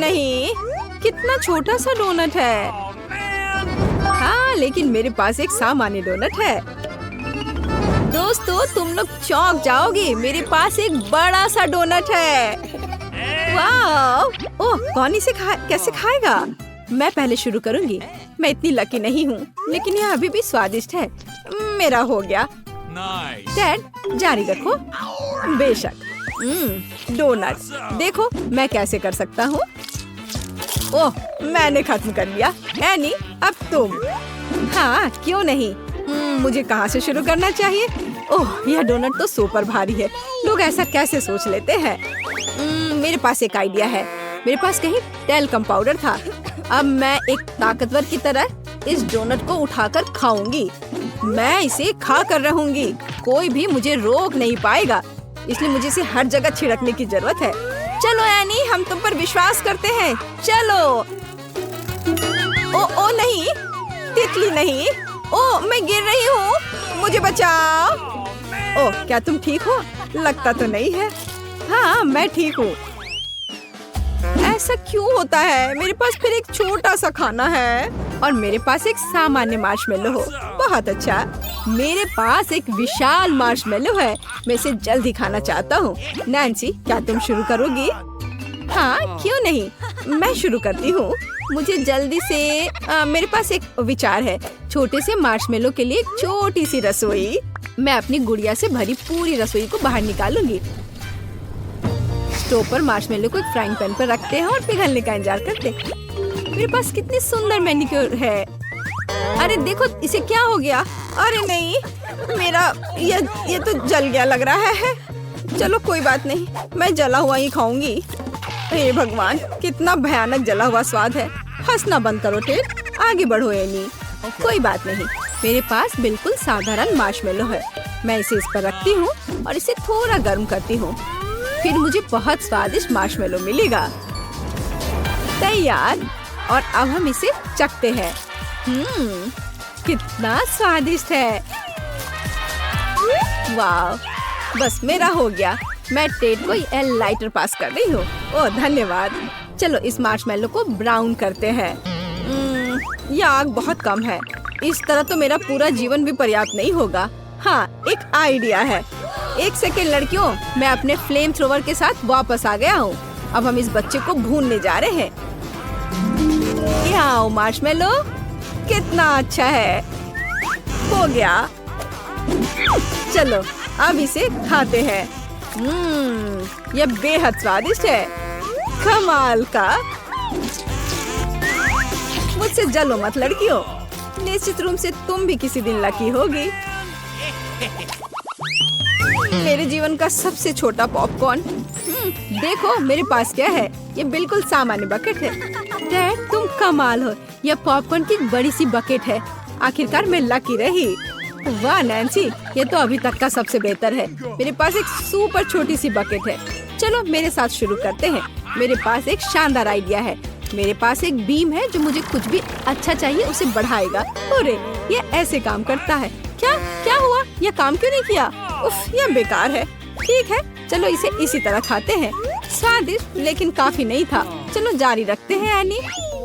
नहीं, कितना छोटा सा डोनट है। हाँ, लेकिन मेरे पास एक सामान्य डोनट है। दोस्तों, तुम लोग चौंक जाओगे, मेरे पास एक बड़ा सा डोनट है। वाह! ओह, कौन इसे कैसे खाएगा? मैं पहले शुरू करूंगी। मैं इतनी लकी नहीं हूँ, लेकिन यह अभी भी स्वादिष्ट है। मेरा हो गया। डैड, जारी रखो। बेशक। डोनट, देखो मैं कैसे कर सकता हूँ। ओह, मैंने खत्म कर लिया। एनी, अब तुम। हाँ, क्यों नहीं। मुझे कहाँ से शुरू करना चाहिए? ओह, यह डोनट तो सुपर भारी है। लोग ऐसा कैसे सोच लेते हैं? मेरे पास एक आइडिया है। मेरे पास कहीं टेल्कम पाउडर था। अब मैं एक ताकतवर की तरह इस डोनट को उठाकर खाऊंगी। मैं इसे खा कर रहूंगी। कोई भी मुझे रोक नहीं पाएगा, इसलिए मुझे इसे हर जगह छिड़कने की जरूरत है। चलो एनी, हम तुम पर विश्वास करते हैं। चलो। ओ नहीं, तितली नहीं। ओ, मैं गिर रही हूँ, मुझे बचाओ। ओ, क्या तुम ठीक हो? लगता तो नहीं है। हाँ, मैं ठीक हूँ। ऐसा क्यों होता है? मेरे पास फिर एक छोटा सा खाना है और मेरे पास एक सामान्य मार्शमेलो हो। बहुत अच्छा। मेरे पास एक विशाल मार्शमेलो है। मैं इसे जल्दी खाना चाहता हूँ। नैन्सी, क्या तुम शुरू करोगी? हाँ, क्यों नहीं, मैं शुरू करती हूँ। मुझे जल्दी से मेरे पास एक विचार है। छोटे से मार्शमेलो के लिए एक छोटी सी रसोई। मैं अपनी गुड़िया से भरी पूरी रसोई को बाहर निकालूंगी। स्टोव पर मार्शमेलो को एक फ्राइंग पैन पर रखते हैं और पिघलने का इंतजार करते हैं। मेरे पास कितनी सुंदर मैनिक्योर है। अरे देखो, इसे क्या हो गया? अरे नहीं, मेरा ये तो जल गया लग रहा है। चलो कोई बात नहीं, मैं जला हुआ ही खाऊंगी। हे भगवान, कितना भयानक जला हुआ स्वाद है। हंसना बंद करो टेड, आगे बढ़ो एनी। कोई बात नहीं, मेरे पास बिल्कुल साधारण मार्शमेलो है। मैं इसे इस पर रखती हूँ और इसे थोड़ा गर्म करती हूँ। फिर मुझे बहुत स्वादिष्ट मार्शमेलो मिलेगा। तैयार। और अब हम इसे चखते हैं। कितना स्वादिष्ट है। वाह, बस मेरा हो गया। मैं टेड को यह लाइटर पास कर रही हूँ। ओह धन्यवाद। चलो इस मार्शमेलो को ब्राउन करते हैं। यह आग बहुत कम है। इस तरह तो मेरा पूरा जीवन भी पर्याप्त नहीं होगा। हाँ, एक आइडिया है। एक सेकेंड लड़कियों, मैं अपने फ्लेम थ्रोवर के साथ वापस आ गया हूँ। अब हम इस बच्चे को भूनने जा रहे हैं। यहाँ मार्शमेलो, कितना अच्छा है। हो गया। चलो अब इसे खाते हैं। यह बेहद स्वादिष्ट है। कमाल का। मुझसे जलो मत लड़कियों, निश्चित रूप से तुम भी किसी दिन लकी होगी। मेरे जीवन का सबसे छोटा पॉपकॉर्न। देखो मेरे पास क्या है। ये बिल्कुल सामान्य बकेट है। डैड, तुम कमाल हो। यह पॉपकॉर्न की बड़ी सी बकेट है। आखिरकार मैं लकी रही। वाह नैन्सी, ये तो अभी तक का सबसे बेहतर है। मेरे पास एक सुपर छोटी सी बकेट है। चलो मेरे साथ शुरू करते हैं। मेरे पास एक शानदार आइडिया है। मेरे पास एक बीम है जो मुझे कुछ भी अच्छा चाहिए उसे बढ़ाएगा। अरे ये ऐसे काम करता है। क्या हुआ? ये काम क्यों नहीं किया? उफ, ये बेकार है। ठीक है, चलो इसे इसी तरह खाते हैं। स्वादिष्ट लेकिन काफी नहीं था। चलो जारी रखते हैं एनी।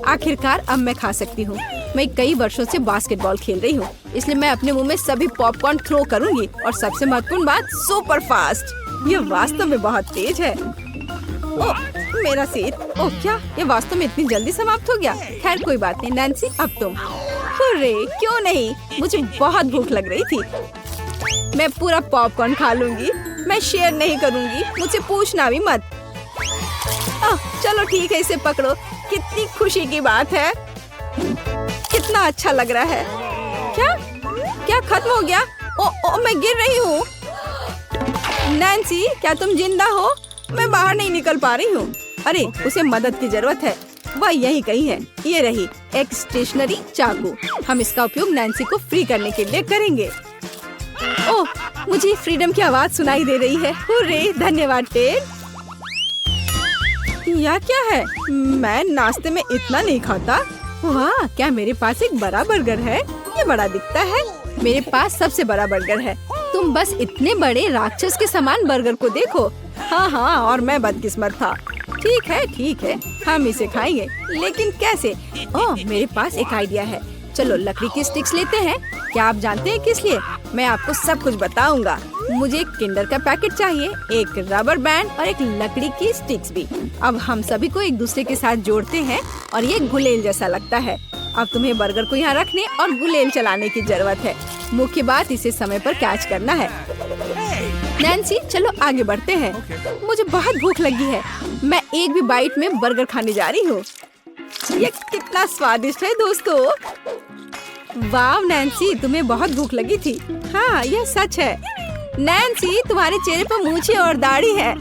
आखिरकार अब मैं खा सकती हूँ। मैं कई वर्षों से बास्केटबॉल खेल रही हूँ, इसलिए मैं अपने मुंह में सभी पॉपकॉर्न थ्रो करूंगी। और सबसे महत्वपूर्ण बात, सुपर फास्ट। ये वास्तव में बहुत तेज है। ओह, मेरा सिर। ओह क्या, ये वास्तव में इतनी जल्दी समाप्त हो गया? खैर कोई बात नहीं। नैन्सी, अब तुम। अरे क्यों नहीं, मुझे बहुत भूख लग रही थी। मैं पूरा पॉपकॉर्न खा लूंगी। मैं शेयर नहीं करूंगी, मुझसे पूछना भी मत। चलो ठीक है, इसे पकड़ो। कितनी खुशी की बात है। कितना अच्छा लग रहा है। क्या खत्म हो गया? ओ मैं गिर रही हूँ। नैन्सी, क्या तुम जिंदा हो? मैं बाहर नहीं निकल पा रही हूँ। अरे उसे मदद की जरूरत है। वह यही कहीं है। ये रही एक स्टेशनरी चाकू। हम इसका उपयोग नैन्सी को फ्री करने के लिए करेंगे। ओह, मुझे फ्रीडम की आवाज सुनाई दे रही है। हुर्रे, धन्यवाद टेड। यह क्या है? मैं नाश्ते में इतना नहीं खाता। वाह, क्या मेरे पास एक बड़ा बर्गर है? ये बड़ा दिखता है। मेरे पास सबसे बड़ा बर्गर है। तुम बस इतने बड़े राक्षस के समान बर्गर को देखो। हाँ, और मैं बदकिस्मत था। ठीक है। हम इसे खाएंगे, लेकिन कैसे? ओह, मेरे पास एक आइडिया है। चलो लकड़ी की स्टिक्स लेते हैं। क्या आप जानते हैं किस लिए? मैं आपको सब कुछ बताऊंगा। मुझे एक किंडर का पैकेट चाहिए, एक रबर बैंड और एक लकड़ी की स्टिक्स भी। अब हम सभी को एक दूसरे के साथ जोड़ते हैं और ये गुलेल जैसा लगता है। अब तुम्हें बर्गर को यहाँ रखने और गुलेल चलाने की जरूरत है। मुख्य बात, इसे समय पर कैच करना है। नैन्सी, चलो आगे बढ़ते हैं। मुझे बहुत भूख लगी है। मैं एक भी बाइट में बर्गर खाने जा रही हूँ। ये कितना स्वादिष्ट है दोस्तों। वाह नैन्सी, तुम्हें बहुत भूख लगी थी। हाँ, यह सच है। नैन्सी, तुम्हारे चेहरे पर मूछें और दाढ़ी है।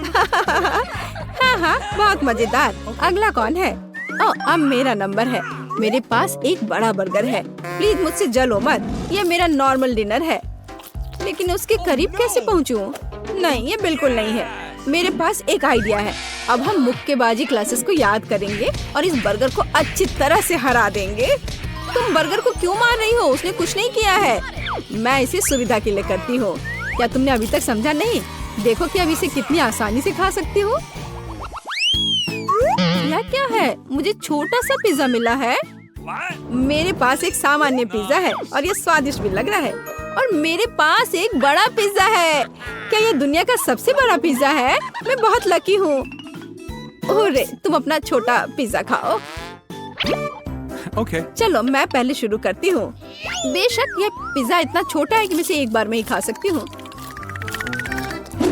हाँ, बहुत मजेदार। अगला कौन है? ओह, अब मेरा नंबर है। मेरे पास एक बड़ा बर्गर है। प्लीज मुझसे जलो मत। ये मेरा नॉर्मल डिनर है, लेकिन उसके करीब कैसे पहुँचूं? नहीं, ये बिल्कुल नहीं है। मेरे पास एक आइडिया है। अब हम मुक्केबाजी क्लासेस को याद करेंगे और इस बर्गर को अच्छी तरह से हरा देंगे। तुम बर्गर को क्यों मार रही हो? उसने कुछ नहीं किया है। मैं इसे सुविधा के लिए करती हूँ। क्या तुमने अभी तक समझा नहीं? देखो कि अब इसे कितनी आसानी से खा सकती हूँ। यह क्या है? मुझे छोटा सा पिज्जा मिला है। मेरे पास एक सामान्य पिज्जा है और ये स्वादिष्ट भी लग रहा है। और मेरे पास एक बड़ा पिज्जा है। क्या ये दुनिया का सबसे बड़ा पिज्जा है? मैं बहुत लकी हूँ। ओरे, तुम अपना छोटा पिज्जा खाओ। चलो मैं पहले शुरू करती हूँ। बेशक यह पिज्जा इतना छोटा है कि मैं इसे एक बार में ही खा सकती हूँ।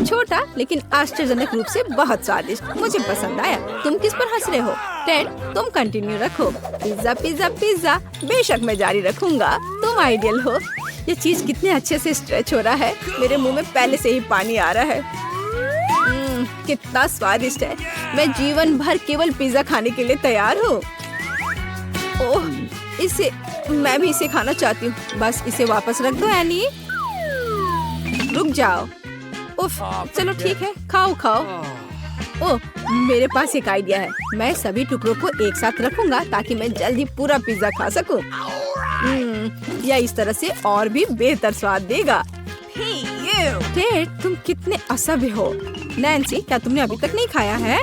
छोटा लेकिन आश्चर्यजनक रूप से बहुत स्वादिष्ट। मुझे पसंद आया। तुम किस पर हंस रहे हो? टेड, तुम कंटिन्यू रखो। Pizza pizza pizza. बेशक मैं जारी रखूंगा। तुम आइडियल हो। ये चीज कितने अच्छे से स्ट्रेच हो रहा है। मेरे मुंह में पहले से ही पानी आ रहा है। कितना स्वादिष्ट है। मैं जीवन भर केवल पिज्जा खाने के लिए तैयार हूँ। ओह, मैं भी इसे खाना चाहती हूँ। बस इसे वापस रख दो एनी। रुक जाओ। उफ, चलो ठीक है, खाओ खाओ। ओह, मेरे पास एक आइडिया है। मैं सभी टुकड़ों को एक साथ रखूंगा ताकि मैं जल्दी पूरा पिज्जा खा सकूं। या इस तरह से और भी बेहतर स्वाद देगा। टेड, तुम कितने असभ्य हो। नैन्सी, क्या तुमने अभी तक नहीं खाया है?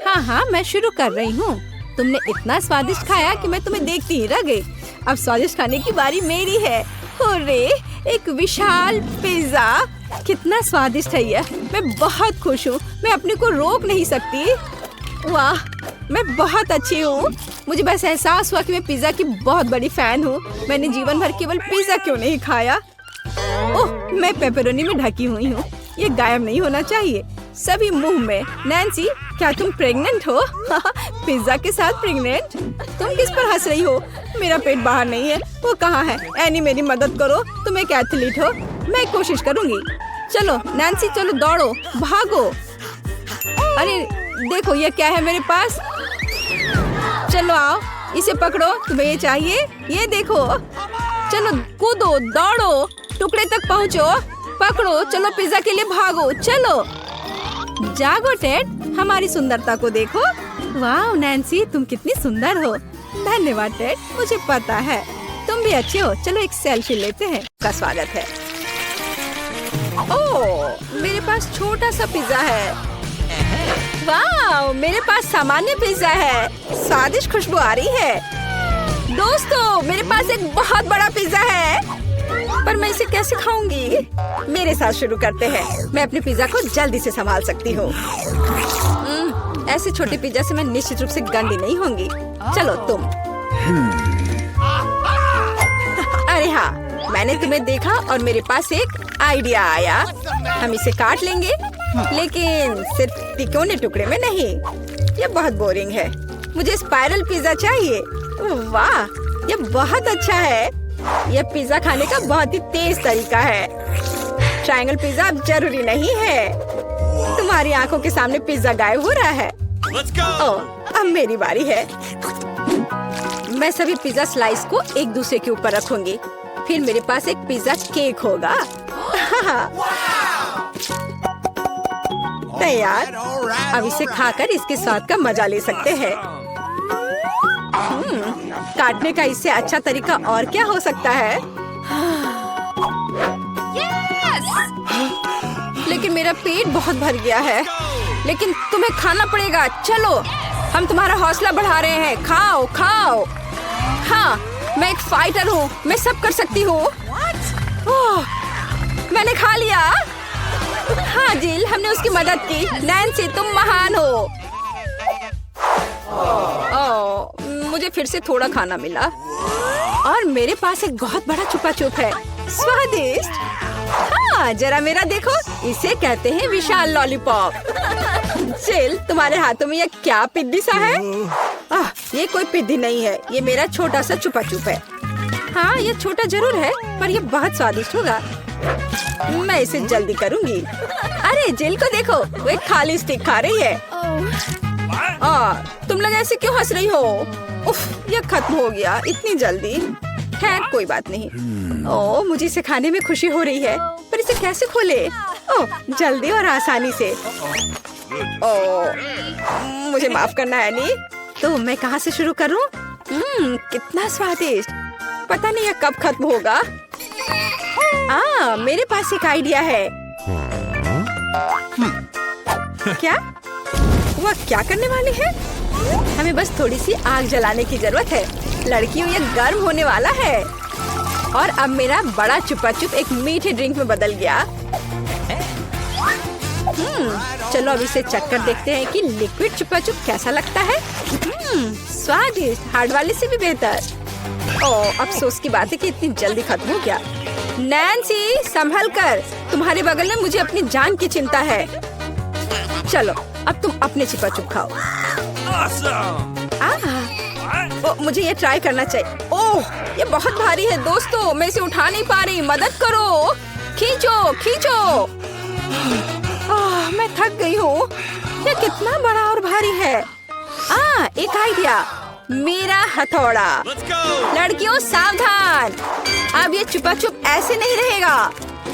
हाँ, मैं शुरू कर रही हूँ। तुमने इतना स्वादिष्ट खाया कि मैं तुम्हें देखती ही रह गई। अब स्वादिष्ट खाने की बारी मेरी है। हुर्रे, एक विशाल पिज्जा। कितना स्वादिष्ट है यह। मैं बहुत खुश हूँ। मैं अपने को रोक नहीं सकती। वाह, मैं बहुत अच्छी हूँ। मुझे बस एहसास हुआ कि मैं पिज्जा की बहुत बड़ी फैन हूँ। मैंने जीवन भर केवल पिज्जा क्यों नहीं खाया। ओह, मैं पेपरोनी में ढकी हुई हूँ। ये गायब नहीं होना चाहिए। सभी मुंह में। नैन्सी, क्या तुम प्रेग्नेंट हो? पिज्जा के साथ प्रेग्नेंट? तुम किस पर हंस रही हो? मेरा पेट बाहर नहीं है। वो कहाँ है? एनी, मेरी मदद करो। तुम एक एथलीट हो। मैं कोशिश करूंगी। चलो नैन्सी, चलो दौड़ो, भागो। अरे देखो, ये क्या है मेरे पास? चलो आओ, इसे पकड़ो। तुम्हें ये चाहिए? ये देखो। चलो कूदो, दौड़ो, टुकड़े तक पहुँचो। पकड़ो, चलो पिज्जा के लिए भागो। चलो जागो टेड, हमारी सुंदरता को देखो। वाह नैन्सी, तुम कितनी सुंदर हो। धन्यवाद टेड, मुझे पता है तुम भी अच्छे हो। चलो एक सेल्फी लेते हैं। का स्वागत है। ओह, मेरे पास छोटा सा पिज्जा है। वाह, मेरे पास सामान्य पिज्जा है। स्वादिष्ट खुशबू आ रही है। दोस्तों, मेरे पास एक बहुत बड़ा पिज्जा है, पर मैं इसे कैसे खाऊंगी? मेरे साथ शुरू करते हैं। मैं अपने पिज्जा को जल्दी से संभाल सकती हूँ। ऐसे छोटे पिज्जा से मैं निश्चित रूप से गंदी नहीं होंगी। चलो तुम। अरे हाँ, मैंने तुम्हें देखा और मेरे पास एक आइडिया आया। हम इसे काट लेंगे, लेकिन सिर्फ तिकोने टुकड़े में नहीं। ये बहुत बोरिंग है। मुझे स्पाइरल पिज्जा चाहिए। वाह, ये बहुत अच्छा है। यह पिज्जा खाने का बहुत ही तेज तरीका है। ट्रायंगल पिज्जा अब जरूरी नहीं है। तुम्हारी आंखों के सामने पिज्जा गायब हो रहा है। ओह, अब मेरी बारी है। मैं सभी पिज्जा स्लाइस को एक दूसरे के ऊपर रखूंगी। फिर मेरे पास एक पिज्जा केक होगा। तैयार। अब इसे खाकर इसके स्वाद का मजा ले सकते हैं। काटने का इससे अच्छा तरीका और क्या हो सकता है? लेकिन मेरा पेट बहुत भर गया है। लेकिन तुम्हें खाना पड़ेगा। चलो हम तुम्हारा हौसला बढ़ा रहे हैं। खाओ खाओ। हाँ, मैं एक फाइटर हूँ, मैं सब कर सकती हूँ। मैंने खा लिया। हाँ जिल, हमने उसकी मदद की। नैन्सी, तुम महान हो। मुझे फिर से थोड़ा खाना मिला और मेरे पास एक बहुत बड़ा छुपा छुप है। स्वादिष्ट। हाँ, जरा मेरा देखो, इसे कहते हैं विशाल लॉलीपॉप। जिल, तुम्हारे हाथों में ये क्या पिद्दी सा है? ये कोई पिद्दी नहीं है, ये मेरा छोटा सा छुपा छुप है। हाँ, ये छोटा जरूर है पर ये बहुत स्वादिष्ट होगा। मैं इसे जल्दी करूंगी। अरे जिल को देखो, वो एक खाली स्टिक खा रही है। तुम लोग ऐसे क्यों हंस रही हो? उफ, ये खत्म हो गया इतनी जल्दी। खैर कोई बात नहीं। मुझे इसे खाने में खुशी हो रही है, पर इसे कैसे खोले? जल्दी और आसानी से। मुझे माफ करना एनी। तो मैं कहाँ से शुरू करूँ? कितना स्वादिष्ट। पता नहीं यह कब खत्म होगा। मेरे पास एक आइडिया है। क्या? वह क्या करने वाली है? हमें बस थोड़ी सी आग जलाने की जरूरत है। लड़कियों, ये गर्म होने वाला है। और अब मेरा बड़ा छुपा छुप एक मीठे ड्रिंक में बदल गया। चलो अब इसे चक्कर देखते हैं कि लिक्विड छुपा छुप कैसा लगता है। स्वादिष्ट, हार्ड वाले से भी बेहतर। अफसोस की बात है कि इतनी जल्दी खत्म हो गया। नैन्सी, संभल कर, तुम्हारे बगल में मुझे अपनी जान की चिंता है। चलो अब तुम अपने छुपा छुप खाओ। मुझे ये ट्राई करना चाहिए। ये बहुत भारी है दोस्तों, मैं इसे उठा नहीं पा रही। मदद करो, खींचो खींचो। मैं थक गई हूँ। ये कितना बड़ा और भारी है। एक आइडिया, मेरा हथौड़ा। लड़कियों सावधान, अब ये छुपा छुप ऐसे नहीं रहेगा।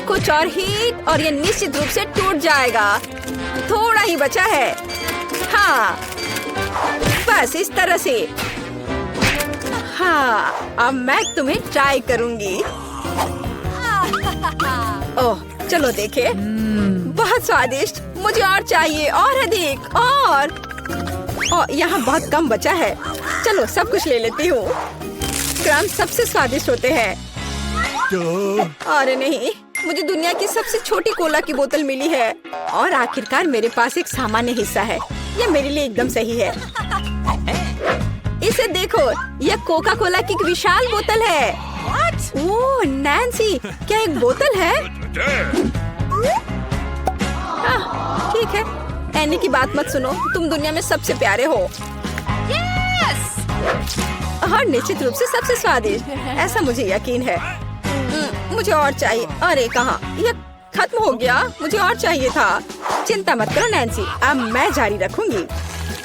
कुछ और हीट और ये निश्चित रूप से टूट जाएगा। थोड़ा ही बचा है। हाँ, बस इस तरह से। हाँ, अब मैं तुम्हें ट्राई करूंगी। चलो देखे। बहुत स्वादिष्ट, मुझे और चाहिए, और अधिक। और यहाँ बहुत कम बचा है। चलो सब कुछ ले लेती हूँ। क्रम सबसे स्वादिष्ट होते हैं। अरे नहीं, मुझे दुनिया की सबसे छोटी कोला की बोतल मिली है। और आखिरकार मेरे पास एक सामान्य हिस्सा है। यह मेरे लिए एकदम सही है। इसे देखो, यह कोका कोला की एक विशाल बोतल है। ओह नैन्सी, क्या एक बोतल है? ठीक है, एनी की बात मत सुनो। तुम दुनिया में सबसे प्यारे हो। और निश्चित रूप से सबसे स्वादिष्ट, ऐसा मुझे यकीन है। मुझे और चाहिए। अरे कहाँ, यह खत्म हो गया। मुझे और चाहिए था। चिंता मत करो नैन्सी, अब मैं जारी रखूंगी।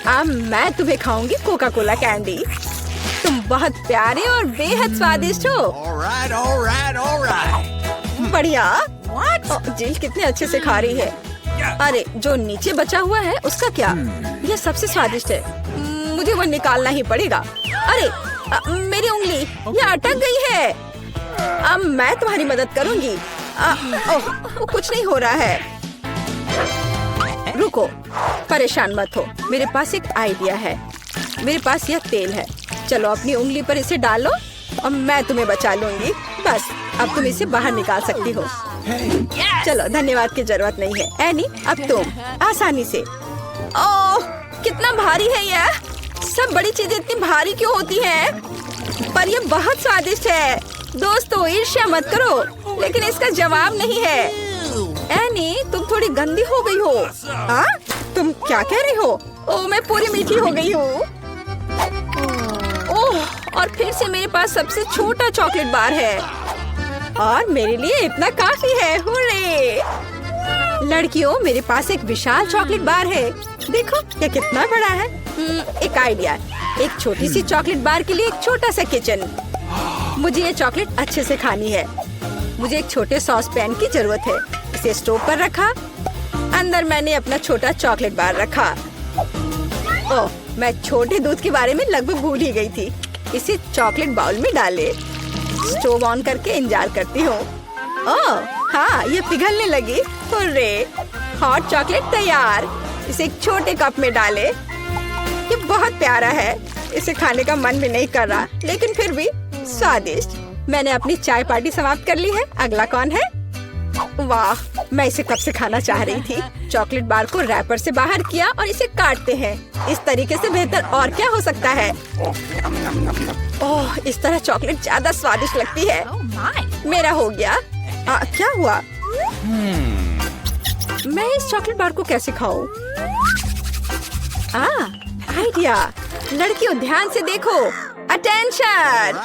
अब मैं तुम्हें खाऊंगी कोका कोला कैंडी। तुम बहुत प्यारे और बेहद स्वादिष्ट हो। बढ़िया। जिल कितने अच्छे से खा रही है। अरे जो नीचे बचा हुआ है उसका क्या? यह सबसे स्वादिष्ट है। मुझे वो निकालना ही पड़ेगा। अरे मेरी उंगली, यह अटक गई है। अब मैं तुम्हारी मदद करूंगी। कुछ नहीं हो रहा है। रुको, परेशान मत हो, मेरे पास एक आइडिया है। मेरे पास यह तेल है। चलो अपनी उंगली पर इसे डालो और मैं तुम्हें बचा लूंगी। बस अब तुम इसे बाहर निकाल सकती हो। चलो, धन्यवाद की जरूरत नहीं है। एनी, अब तुम आसानी से। कितना भारी है यह। सब बड़ी चीजें इतनी भारी क्यों होती हैं? पर यह बहुत स्वादिष्ट है। दोस्तों, ईर्ष्या मत करो, लेकिन इसका जवाब नहीं है। एनी, तुम थोड़ी गंदी हो गई हो। तुम क्या कह रही हो? मैं पूरी मीठी हो गई हूँ। और फिर से मेरे पास सबसे छोटा चॉकलेट बार है और मेरे लिए इतना काफी है। हुर्रे! लड़कियों, मेरे पास एक विशाल चॉकलेट बार है। देखो ये कितना बड़ा है। एक आइडिया, एक छोटी सी चॉकलेट बार के लिए एक छोटा सा किचन। मुझे ये चॉकलेट अच्छे से खानी है। मुझे एक छोटे सॉस पैन की जरूरत है। इसे स्टोव पर रखा। अंदर मैंने अपना छोटा चॉकलेट बार रखा। मैं छोटे दूध के बारे में लगभग भूल ही गई थी। इसे चॉकलेट बाउल में डाले। स्टोव ऑन करके इंतजार करती हूँ। हाँ, ये पिघलने लगी। हुर्रे! हॉट चॉकलेट तैयार। इसे एक छोटे कप में डाले। ये बहुत प्यारा है। इसे खाने का मन भी नहीं कर रहा, लेकिन फिर भी स्वादिष्ट। मैंने अपनी चाय पार्टी समाप्त कर ली है। अगला कौन है? वाह, मैं इसे कब से खाना चाह रही थी। चॉकलेट बार को रैपर से बाहर किया और इसे काटते हैं। इस तरीके से बेहतर और क्या हो सकता है? ओह, इस तरह चॉकलेट ज्यादा स्वादिष्ट लगती है। मेरा हो गया। क्या हुआ? मैं इस चॉकलेट बार को कैसे खाऊं? आइडिया। लड़कियों ध्यान से देखो। अटेंशन।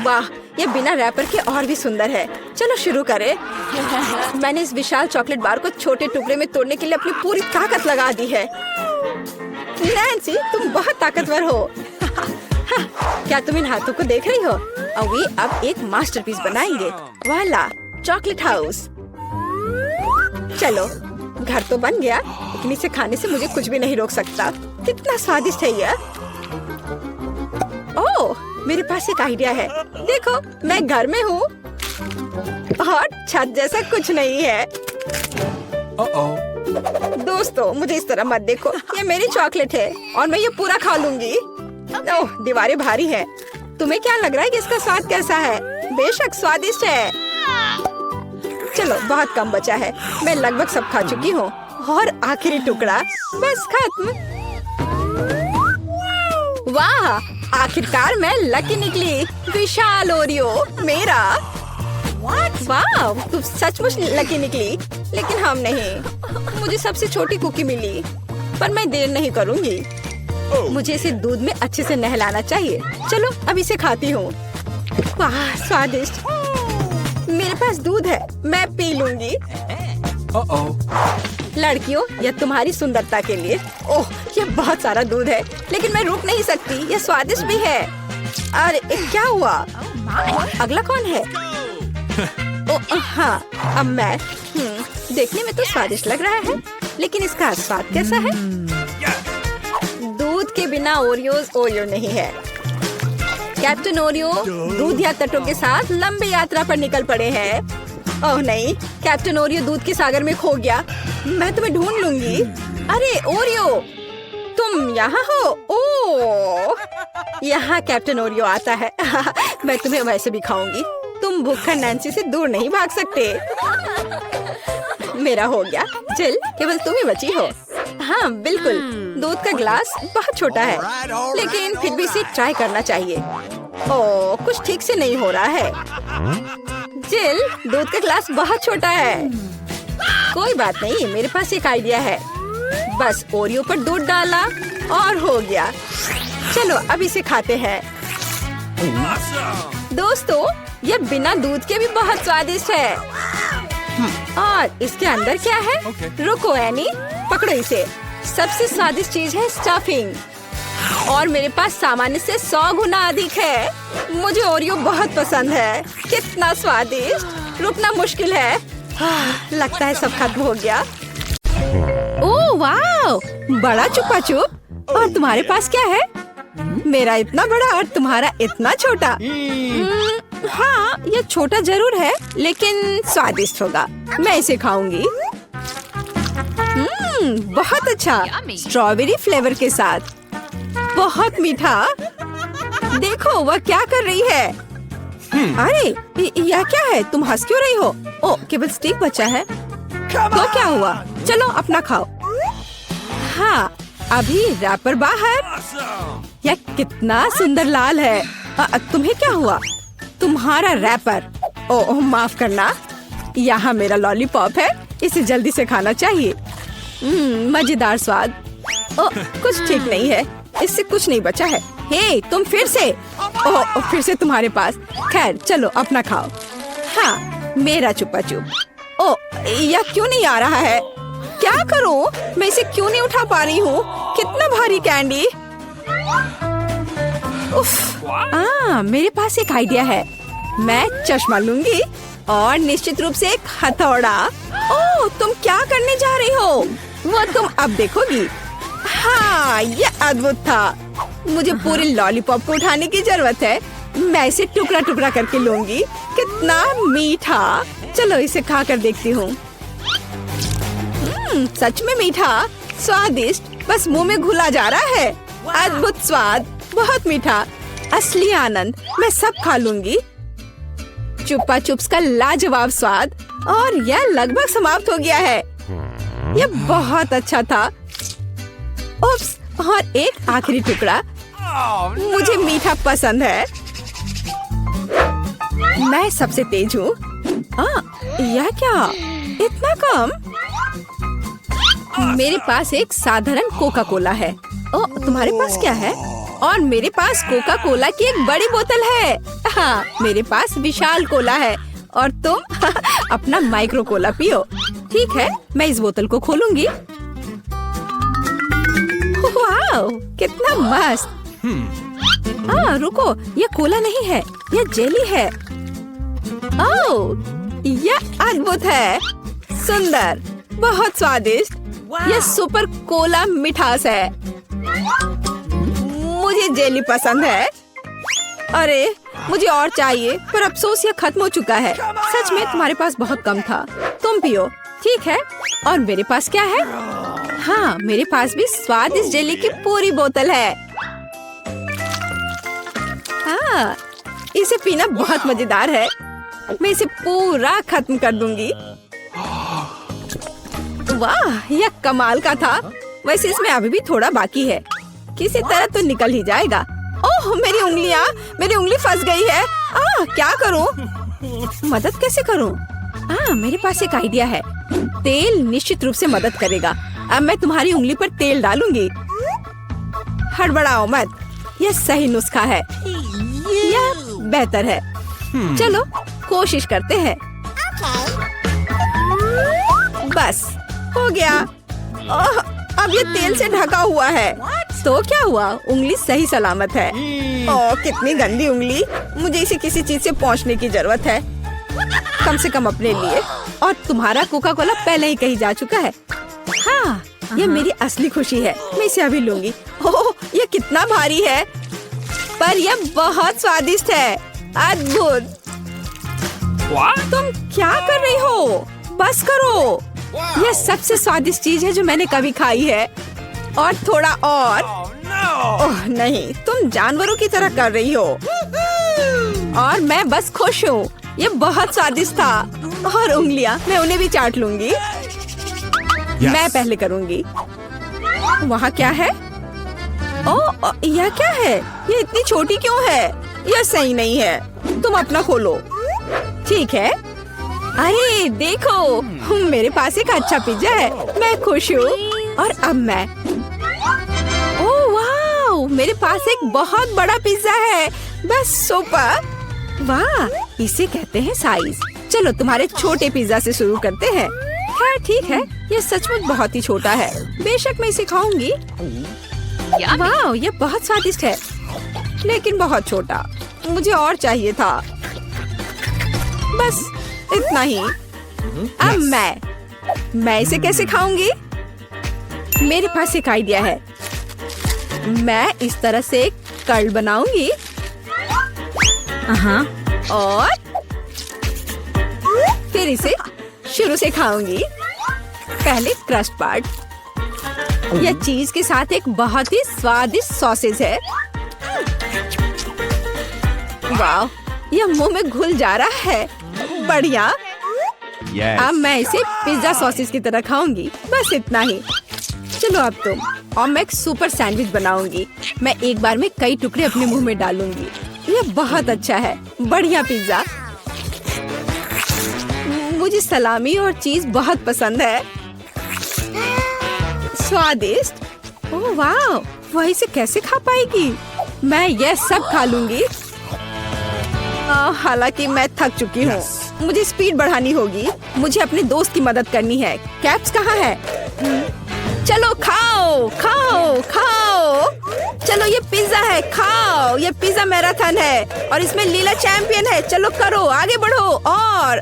वाह, ये बिना रैपर के और भी सुंदर है। चलो शुरू करें। मैंने इस विशाल चॉकलेट बार को छोटे टुकड़े में तोड़ने के लिए अपनी पूरी ताकत लगा दी है। नैन्सी, तुम बहुत ताकतवर हो। क्या तुम इन हाथों को देख रही हो? वे अब एक मास्टरपीस बनाएंगे। वाला, चॉकलेट हाउस। चलो, घर तो बन गया, लेकिन इसे खाने से मुझे कुछ भी नहीं रोक सकता। कितना स्वादिष्ट है यह। ओह, मेरे पास एक आइडिया है। देखो, मैं घर में हूँ और छत जैसा कुछ नहीं है। दोस्तों, मुझे इस तरह मत देखो। ये मेरी चॉकलेट है और मैं ये पूरा खा लूंगी। ओह, दीवारें भारी है। तुम्हें क्या लग रहा है कि इसका स्वाद कैसा है? बेशक स्वादिष्ट है। चलो, बहुत कम बचा है। मैं लगभग सब खा चुकी हूँ और आखिरी टुकड़ा बस खत्म। वाह, आखिरकार मैं लकी निकली। विशाल ओरियो मेरा। वाह, तुम सचमुच लकी निकली। लेकिन हम नहीं। मुझे सबसे छोटी कुकी मिली, पर मैं देर नहीं करूँगी। मुझे इसे दूध में अच्छे से नहलाना चाहिए। चलो, अब इसे खाती हूँ। वाह, स्वादिष्ट। मेरे पास दूध है, मैं पी लूंगी। लड़कियों, यह तुम्हारी सुंदरता के लिए। ओह, यह बहुत सारा दूध है, लेकिन मैं रुक नहीं सकती। यह स्वादिष्ट भी है। अरे, क्या हुआ? अगला कौन है? ओह हाँ, अब मैं। देखने में तो स्वादिष्ट लग रहा है, लेकिन इसका स्वाद कैसा है? दूध के बिना ओरियोज ओरियो नहीं है। कैप्टन ओरियो दूध या तटों के साथ लंबी यात्रा पर निकल पड़े हैं। ओह नहीं, कैप्टन ओरियो दूध के सागर में खो गया। मैं तुम्हें ढूंढ लूंगी। अरे ओरियो, तुम यहाँ हो? ओह, यहाँ कैप्टन ओरियो आता है। मैं तुम्हें वैसे भी खाऊंगी। तुम भूखा नैन्सी से दूर नहीं भाग सकते। मेरा हो गया। जिल, केवल तुम ही बची हो। हाँ बिल्कुल, दूध का ग्लास बहुत छोटा है, लेकिन फिर भी इसे ट्राई करना चाहिए। ओह, कुछ ठीक से नहीं हो रहा है। जिल, दूध का ग्लास बहुत छोटा है। कोई बात नहीं, मेरे पास एक आइडिया है। बस ओरियो पर दूध डाला और हो गया। चलो, अब इसे खाते हैं। दोस्तों, यह बिना दूध के भी बहुत स्वादिष्ट है। और इसके अंदर क्या है? रुको एनी, पकड़ो इसे। सबसे स्वादिष्ट चीज है स्टफिंग, और मेरे पास सामान्य से 100 गुना अधिक है। मुझे ओरियो बहुत पसंद है। कितना स्वादिष्ट। रुकना मुश्किल है। लगता है सब खत्म हो गया। ओह वाह, बड़ा चुपा चुप। और तुम्हारे पास क्या है? मेरा इतना बड़ा और तुम्हारा इतना छोटा। हाँ, ये छोटा जरूर है, लेकिन स्वादिष्ट होगा। मैं इसे खाऊंगी। बहुत अच्छा, स्ट्रॉबेरी फ्लेवर के साथ। बहुत मीठा। देखो, वह क्या कर रही है। अरे, यह क्या है? तुम हंस क्यों रही हो? ओ, केवल स्टिक बचा है। तो क्या हुआ? चलो, अपना खाओ। हाँ, अभी रैपर बाहर। यह कितना सुंदर लाल है। तुम्हें क्या हुआ? तुम्हारा रैपर। ओह, माफ करना। यहाँ मेरा लॉलीपॉप है, इसे जल्दी से खाना चाहिए। मजेदार स्वाद। ओह, कुछ ठीक नहीं है, इससे कुछ नहीं बचा है। हे, तुम फिर से। ओह, फिर से तुम्हारे पास। खैर, चलो अपना खाओ। हाँ, मेरा चुपा चुप। ओह, यह क्यों नहीं आ रहा है? क्या करूं? मैं इसे क्यों नहीं उठा पा रही हूँ? कितना भारी कैंडी। उफ, मेरे पास एक आइडिया है। मैं चश्मा लूंगी और निश्चित रूप से एक हथौड़ा। ओह, तुम क्या करने जा रही हो? वो तुम अब देखोगी। हाँ, ये अद्भुत था। मुझे पूरे लॉलीपॉप को उठाने की जरूरत है। मैं इसे टुकड़ा टुकड़ा करके लूंगी। कितना मीठा। चलो, इसे खा कर देखती हूँ। सच में मीठा, स्वादिष्ट, बस मुंह में घुला जा रहा है। अद्भुत स्वाद, बहुत मीठा, असली आनंद। मैं सब खा लूंगी। चुप्पा चुप्स का लाजवाब स्वाद, और यह लगभग समाप्त हो गया है। यह बहुत अच्छा था। उप्स, और एक आखिरी टुकड़ा। मुझे मीठा पसंद है। मैं सबसे तेज हूँ। यह क्या, इतना कम? मेरे पास एक साधारण कोका कोला है। तुम्हारे पास क्या है? और मेरे पास कोका कोला की एक बड़ी बोतल है। हाँ, मेरे पास विशाल कोला है, और तुम अपना माइक्रो कोला पियो। ठीक है, मैं इस बोतल को खोलूंगी। वाह, कितना मस्त। रुको, यह कोला नहीं है, यह जेली है। ओह, यह अद्भुत है, सुंदर, बहुत स्वादिष्ट। यह सुपर कोला मिठास है। मुझे जेली पसंद है। अरे, मुझे और चाहिए, पर अफसोस यह खत्म हो चुका है। सच में तुम्हारे पास बहुत कम था। तुम पियो। ठीक है, और मेरे पास क्या है? हाँ, मेरे पास भी स्वादिष्ट जेली की पूरी बोतल है। हाँ, इसे पीना बहुत मजेदार है। मैं इसे पूरा खत्म कर दूंगी। वाह, यह कमाल का था। वैसे इसमें अभी भी थोड़ा बाकी है। किसी तरह तो निकल ही जाएगा। ओह, मेरी उंगलियां, मेरी उंगली फंस गई है। क्या करूं? मदद कैसे करूं? मेरे पास एक आइडिया है। तेल निश्चित रूप से मदद करेगा। अब मैं तुम्हारी उंगली पर तेल डालूंगी। हड़बड़ाओ मत, यह सही नुस्खा है। यह बेहतर है। चलो कोशिश करते हैं। बस हो गया। अब ये तेल से ढका हुआ है। तो क्या हुआ? उंगली सही सलामत है। कितनी गंदी उंगली। मुझे इसे किसी चीज से पोंछने की जरूरत है, कम से कम अपने लिए। और तुम्हारा कोका कोला पहले ही कहीं जा चुका है। हाँ, ये मेरी असली खुशी है। मैं इसे अभी लूंगी। ओह, ये कितना भारी है, पर यह बहुत स्वादिष्ट है। अद्भुत। तुम क्या कर रही हो? बस करो। यह सबसे स्वादिष्ट चीज है जो मैंने कभी खाई है। और थोड़ा और। ओह नहीं, तुम जानवरों की तरह कर रही हो। और मैं बस खुश हूँ। ये बहुत स्वादिष्ट था। और उंगलियां, मैं उन्हें भी चाट लूंगी। मैं पहले करूंगी। वहाँ क्या है? ओह, यह क्या है? ये इतनी छोटी क्यों है? यह सही नहीं है। तुम अपना खोलो। ठीक है। अरे देखो, मेरे पास एक अच्छा पिज्जा है। मैं खुश हूँ। और अब मैं, ओह वाह, मेरे पास एक बहुत बड़ा पिज्जा है। बस सुपर। वाह, इसे कहते हैं साइज। चलो तुम्हारे छोटे पिज्जा से शुरू करते हैं। खैर ठीक है, ये सचमुच बहुत ही छोटा है। बेशक मैं इसे खाऊंगी। वाह, ये बहुत स्वादिष्ट है, लेकिन बहुत छोटा। मुझे और चाहिए था। बस इतना ही। अब मैं इसे कैसे खाऊंगी? मेरे पास एक आइडिया है। मैं इस तरह से एक कर्ल बनाऊंगी। और फिर इसे शुरू से खाऊंगी। पहले क्रस्ट पार्ट। यह चीज के साथ एक बहुत ही स्वादिष्ट सॉसेज है। वाह, यह मुंह में घुल जा रहा है। बढ़िया। अब मैं इसे पिज्जा सॉसेज की तरह खाऊंगी। बस इतना ही। चलो अब तुम। और मैं एक सुपर सैंडविच बनाऊंगी। मैं एक बार में कई टुकड़े अपने मुंह में डालूंगी। यह बहुत अच्छा है। बढ़िया पिज्जा। मुझे सलामी और चीज बहुत पसंद है। स्वादिष्ट। ओह वाह, वह इसे कैसे खा पाएगी? मैं यह सब खा लूंगी। हालांकि मैं थक चुकी हूँ। मुझे स्पीड बढ़ानी होगी। मुझे अपने दोस्त की मदद करनी है। कैप्स कहाँ है? चलो खाओ खाओ खाओ। चलो ये पिज्जा है, खाओ। ये पिज्जा मैराथन है और इसमें लीला चैंपियन है। चलो करो, आगे बढ़ो। और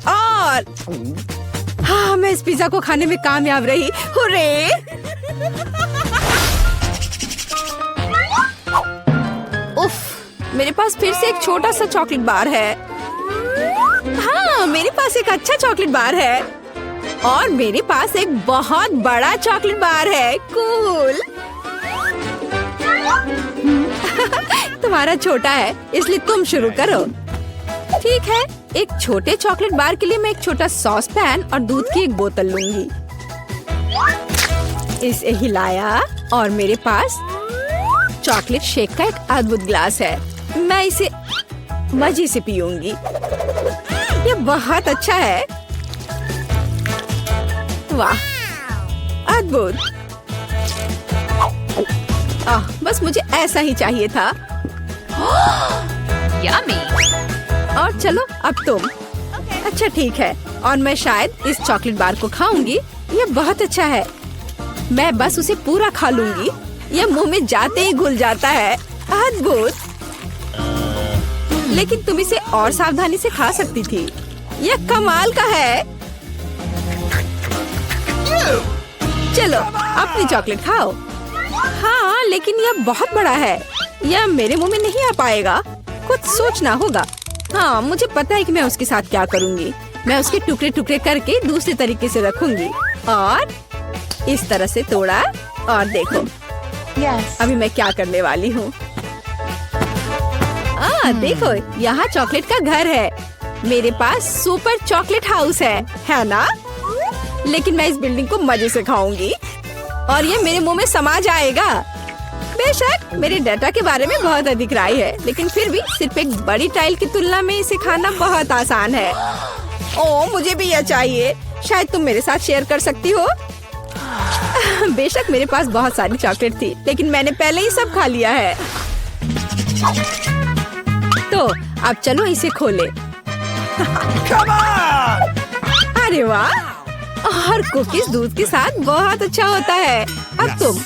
हाँ, मैं इस पिज्जा को खाने में कामयाब रही। हुर्रे! उफ, मेरे पास फिर से एक छोटा सा चॉकलेट बार है। हाँ, मेरे पास एक अच्छा चॉकलेट बार है। और मेरे पास एक बहुत बड़ा चॉकलेट बार है। कूल। तुम्हारा छोटा है इसलिए तुम शुरू करो। ठीक है, एक छोटे चॉकलेट बार के लिए मैं एक छोटा सॉस पैन और दूध की एक बोतल लूंगी। इसे हिलाया और मेरे पास चॉकलेट शेक का एक अद्भुत ग्लास है। मैं इसे मजे से पीऊंगी। ये बहुत अच्छा है। वाह, अद्भुत। बस मुझे ऐसा ही चाहिए था। Yummy. और चलो अब तुम। अच्छा ठीक है, और मैं शायद इस चॉकलेट बार को खाऊंगी। ये बहुत अच्छा है। मैं बस उसे पूरा खा लूंगी। यह मुंह में जाते ही घुल जाता है। अद्भुत। लेकिन तुम इसे और सावधानी से खा सकती थी। यह कमाल का है। चलो अपनी चॉकलेट खाओ। हाँ, लेकिन यह बहुत बड़ा है। यह मेरे मुंह में नहीं आ पाएगा। कुछ सोचना होगा। हाँ, मुझे पता है कि मैं उसके साथ क्या करूँगी। मैं उसके टुकड़े टुकड़े करके दूसरे तरीके से रखूंगी और इस तरह से तोड़ा। और देखो अभी मैं क्या करने वाली हूँ। देखो यहाँ चॉकलेट का घर है। मेरे पास सुपर चॉकलेट हाउस है ना? लेकिन मैं इस बिल्डिंग को मजे से खाऊंगी और ये मेरे मुंह में समा जाएगा। बेशक मेरे डाटा के बारे में बहुत अधिक राय है, लेकिन फिर भी सिर्फ एक बड़ी टाइल की तुलना में इसे खाना बहुत आसान है। ओह, मुझे भी यह चाहिए। शायद तुम मेरे साथ शेयर कर सकती हो। बेशक मेरे पास बहुत सारी चॉकलेट थी, लेकिन मैंने पहले ही सब खा लिया है। तो अब चलो इसे खोले। अरे वाह, और कुकीज दूध के साथ बहुत अच्छा होता है। अब तुम।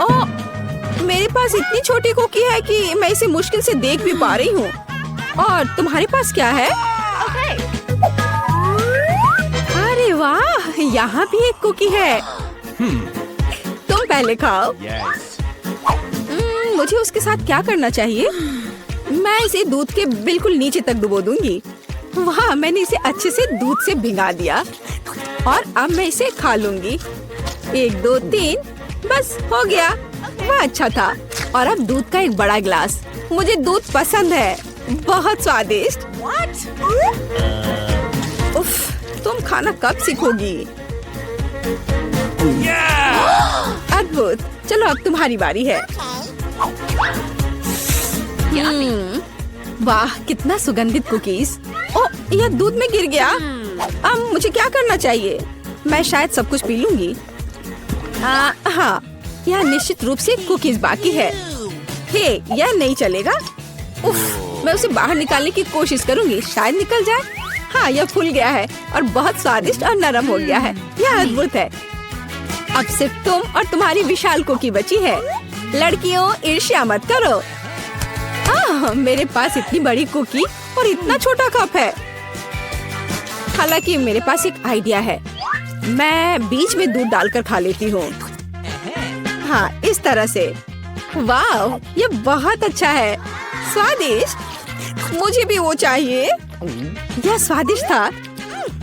ओह, मेरे पास इतनी छोटी कुकी है कि मैं इसे मुश्किल से देख भी पा रही हूँ। और तुम्हारे पास क्या है? अरे वाह, यहाँ भी एक कुकी है। तुम पहले खाओ। मुझे उसके साथ क्या करना चाहिए? मैं इसे दूध के बिल्कुल नीचे तक डुबो दूंगी। वाह, मैंने इसे अच्छे से दूध से भिगा दिया और अब मैं इसे खा लूंगी। 1 2 3, बस हो गया। वह अच्छा था। और अब दूध का एक बड़ा गिलास। मुझे दूध पसंद है, बहुत स्वादिष्ट। उफ, तुम खाना कब सीखोगी? अद्भुत। चलो अब तुम्हारी बारी है। वाह, कितना सुगंधित कुकीज। ओह, यह दूध में गिर गया। अब मुझे क्या करना चाहिए? मैं शायद सब कुछ पी लूंगी। हाँ, यह निश्चित रूप से कुकीज बाकी है। हे, यह नहीं चलेगा। उफ, मैं उसे बाहर निकालने की कोशिश करूंगी, शायद निकल जाए। हाँ, यह फूल गया है और बहुत स्वादिष्ट और नरम हो गया है। यह अद्भुत है। अब सिर्फ तुम और तुम्हारी विशाल कुकी बची है। लड़कियों, ईर्ष्या मत करो। मेरे पास इतनी बड़ी कुकी और इतना छोटा कप है। हालांकि मेरे पास एक आइडिया है। मैं बीच में दूध डालकर खा लेती हूँ। हाँ, इस तरह से। वाह, ये बहुत अच्छा है। स्वादिष्ट। मुझे भी वो चाहिए। यह स्वादिष्ट था,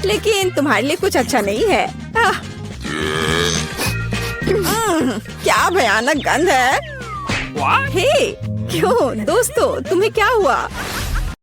लेकिन तुम्हारे लिए कुछ अच्छा नहीं है। क्या भयानक गंध है। हे, क्यों दोस्तों, तुम्हें क्या हुआ?